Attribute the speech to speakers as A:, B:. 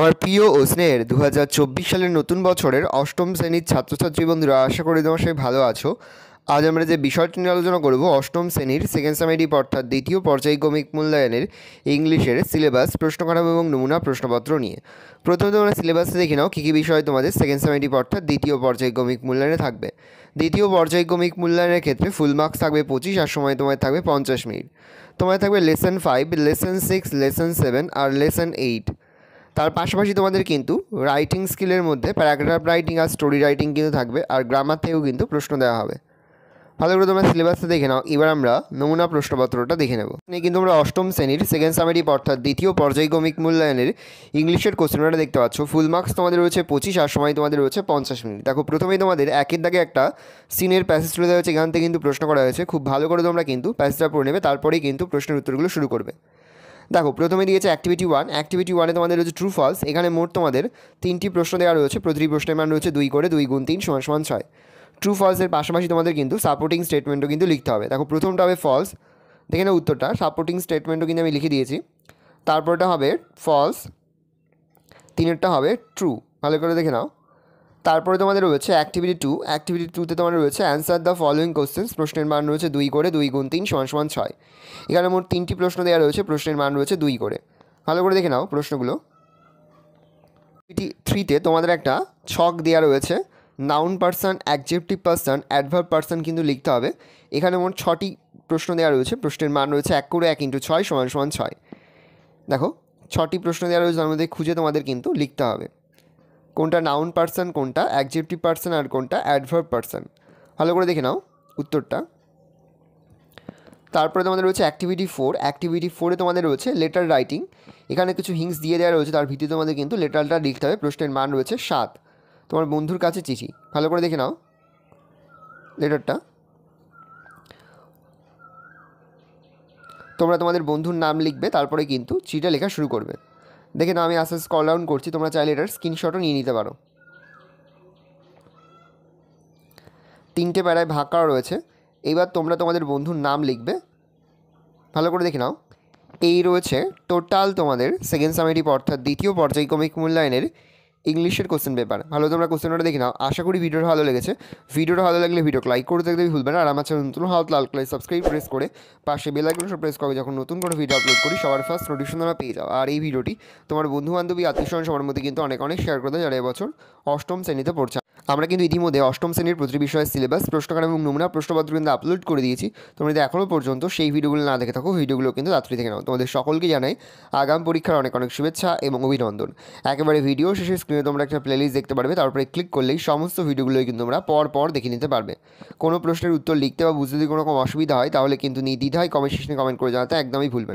A: আমার প্রিয় ও স্নেহের 2024 সালের নতুন বছরের অষ্টম শ্রেণীর ছাত্রছাত্রী বন্ধুরা, আশা করি তোমরা সবাই ভালো আছো। আজ আমরা যে বিষয়টি নিয়ে আলোচনা করব, অষ্টম শ্রেণীর সেকেন্ড সামেটিভ অর্থাৎ দ্বিতীয় পর্যায়ক্রমিক মূল্যায়নের ইংলিশের সিলেবাস, প্রশ্নকাঠামো এবং নমুনা প্রশ্নপত্র নিয়ে। প্রথমে তোমরা সিলেবাসে দেখে নাও কী কী বিষয় তোমাদের সেকেন্ড সামেটিভ অর্থাৎ দ্বিতীয় পর্যায়ক্রমিক মূল্যায়নে থাকবে। দ্বিতীয় পর্যায়ক্রমিক মূল্যায়নের ক্ষেত্রে ফুল মার্কস থাকবে 25, আর সময় তোমায় থাকবে 50 মিনিট। তোমায় থাকবে লেসন 5, লেসন 6, লেসন 7 আর লেসন 8। তার পাশাপাশি তোমাদের কিন্তু রাইটিং স্কিলের মধ্যে প্যারাগ্রাফ রাইটিং আর স্টোরি রাইটিং কিন্তু থাকবে, আর গ্রামার থেকেও কিন্তু প্রশ্ন দেওয়া হবে। ভালো করে তোমরা সিলেবাসটা দেখে নাও। এবার আমরা নমুনা প্রশ্নপত্রটা দেখে নেব। এখানে কিন্তু আমরা অষ্টম শ্রেণীর সেকেন্ড সামেটিভ অর্থাৎ দ্বিতীয় পর্যায়ক্রমিক মূল্যায়নের ইংলিশের কোশ্চেনটা দেখতে পাচ্ছ। ফুল মার্কস তোমাদের রয়েছে 25, আর সময় তোমাদের রয়েছে 50 মিনিট। দেখো, প্রথমেই তোমাদের একের দাগে একটা সিনের প্যাসেজ তুলে দেওয়া হয়েছে, এখান থেকে কিন্তু প্রশ্ন করা হয়েছে। খুব ভালো করে তোমরা কিন্তু প্যাসেজটা পড়ে নেবে, তারপরেই কিন্তু প্রশ্নের উত্তরগুলো শুরু করবে। দেখো, প্রথমে দিয়েছে অ্যাক্টিভিটি 1। অ্যাক্টিভিটি 1-এ তোমাদের রয়েছে ট্রু ফলস। এখানে মোট তোমাদের 3টি প্রশ্ন দেওয়া রয়েছে, প্রতিটি প্রশ্নের মান রয়েছে 2 করে, 2 গুণ 3 সমান সমান 6। ট্রু ফলসের পাশাপাশি তোমাদের কিন্তু সাপোর্টিং স্টেটমেন্টও কিন্তু লিখতে হবে। দেখো, প্রথমটা হবে ফলস, দেখে নাও উত্তরটা। সাপোর্টিং স্টেটমেন্টও কিন্তু আমি লিখে দিয়েছি। তারপরটা হবে ফলস, 3এরটা হবে ট্রু, ভালো করে দেখে নাও। তারপরে তোমাদের রয়েছে অ্যাক্টিভিটি 2। অ্যাক্টিভিটি 2-তে তোমাদের রয়েছে অ্যান্সার দ্য ফলোয়িং কোশ্চেন্স। প্রশ্নের মান রয়েছে 2 করে, 2 গুণ 3 সমান সমান 6। এখানে মোট 3টি প্রশ্ন দেওয়া রয়েছে, প্রশ্নের মান রয়েছে 2 করে। ভালো করে দেখে নাও প্রশ্নগুলো। অ্যাক্টিভিটি 3-তে তোমাদের একটা ছক দেওয়া রয়েছে, noun person, adjective person, adverb person কিন্তু লিখতে হবে। এখানে মোট 6টি প্রশ্ন দেওয়া রয়েছে, প্রশ্নের মান রয়েছে 1 করে, 1 × 6 সমান সমান 6। দেখো, 6টি প্রশ্ন দেওয়া রয়েছে, তার মধ্যে খুঁজে তোমাদের কিন্তু লিখতে হবে কোনটা নাউন পার্সন, কোনটা অ্যাডজেক্টিভ পার্সন, আর কোনটা অ্যাডভার্ব পার্সন। ভালো করে দেখে নাও উত্তরটা। তারপরে তোমাদের রয়েছে অ্যাক্টিভিটি 4। অ্যাক্টিভিটি 4-এ তোমাদের রয়েছে লেটার রাইটিং। এখানে কিছু হিংস দিয়ে দেওয়া রয়েছে, তার ভিত্তিতে তোমাদের কিন্তু লেটারটা লিখতে হবে। প্রশ্নের মান রয়েছে 7। তোমার বন্ধুর কাছে চিঠি, ভালো করে দেখে নাও লেটারটা। তোমরা তোমাদের বন্ধুর নাম লিখবে, তারপরে কিন্তু চিঠিটা লেখা শুরু করবে। দেখে নাও, আমি আস্তে আস্তে স্ক্রল ডাউন করছি, তোমরা চাইলে এটার স্ক্রিনশটও নিয়ে নিতে পারো। 3টে প্যারায় ভাগ করা রয়েছে। এইবার তোমরা তোমাদের বন্ধুর নাম লিখবে, ভালো করে দেখে নাও। এই রয়েছে টোটাল তোমাদের সেকেন্ড সামেটিভ অর্থাৎ দ্বিতীয় পর্যায়ক্রমিক মূল্যায়নের ইংলিশের কোশ্চেন পেপার। ভালো তোমরা কোশ্চেনটা দেখে নাও। আশা করি ভিডিওটা ভালো লেগেছে। ভিডিওটা ভালো লাগলে ভিডিওকে লাইক করতে দেখতে ভুলবে না, আর আমার চ্যানেল নতুন হাত লাল করে সাবস্ক্রাইব প্রেস করে পাশে বেল আইকনটা প্রেস করে যখন নতুন করে ভিডিও আপলোড করি সবার ফার্স্ট নোটিফিকেশন তোমরা পেয়ে যাও। আর এই ভিডিওটি তোমার বন্ধু বান্ধবী আত্মীয়স্বজন সবার মধ্যে কিন্তু অনেক শেয়ার করে দেয় যারা এবছর অষ্টম শ্রেণীতে পড়ছে। আমরা কিন্তু ইতিমধ্যে অষ্টম শ্রেণীর প্রতিটি বিষয়ের সিলেবাস, প্রশ্নকাঠামো এবং নমুনা প্রশ্নপত্র কিন্তু আপলোড করে দিয়েছি। তোমরা যদি এখনও পর্যন্ত সেই ভিডিওগুলো না দেখে থাকো, ভিডিওগুলো কিন্তু তাড়াতাড়ি দেখে নাও। তোমাদের সকলকে জানাই আগাম পরীক্ষার অনেক শুভেচ্ছা এবং অভিনন্দন। একেবারে ভিডিও শেষে স্ক্রিনে তোমরা একটা প্লেলিস্ট দেখতে পারবে, তারপরে ক্লিক করলেই সমস্ত ভিডিওগুলোই কিন্তু তোমরা পর দেখে নিতে পারবে। কোনো প্রশ্নের উত্তর লিখতে বা বুঝতে যদি কোনো রকম অসুবিধা হয়, তাহলে কিন্তু নির্দ্বিধায় কমেন্ট সেকশনে কমেন্ট করে জানাতে একদমই ভুলবেন না।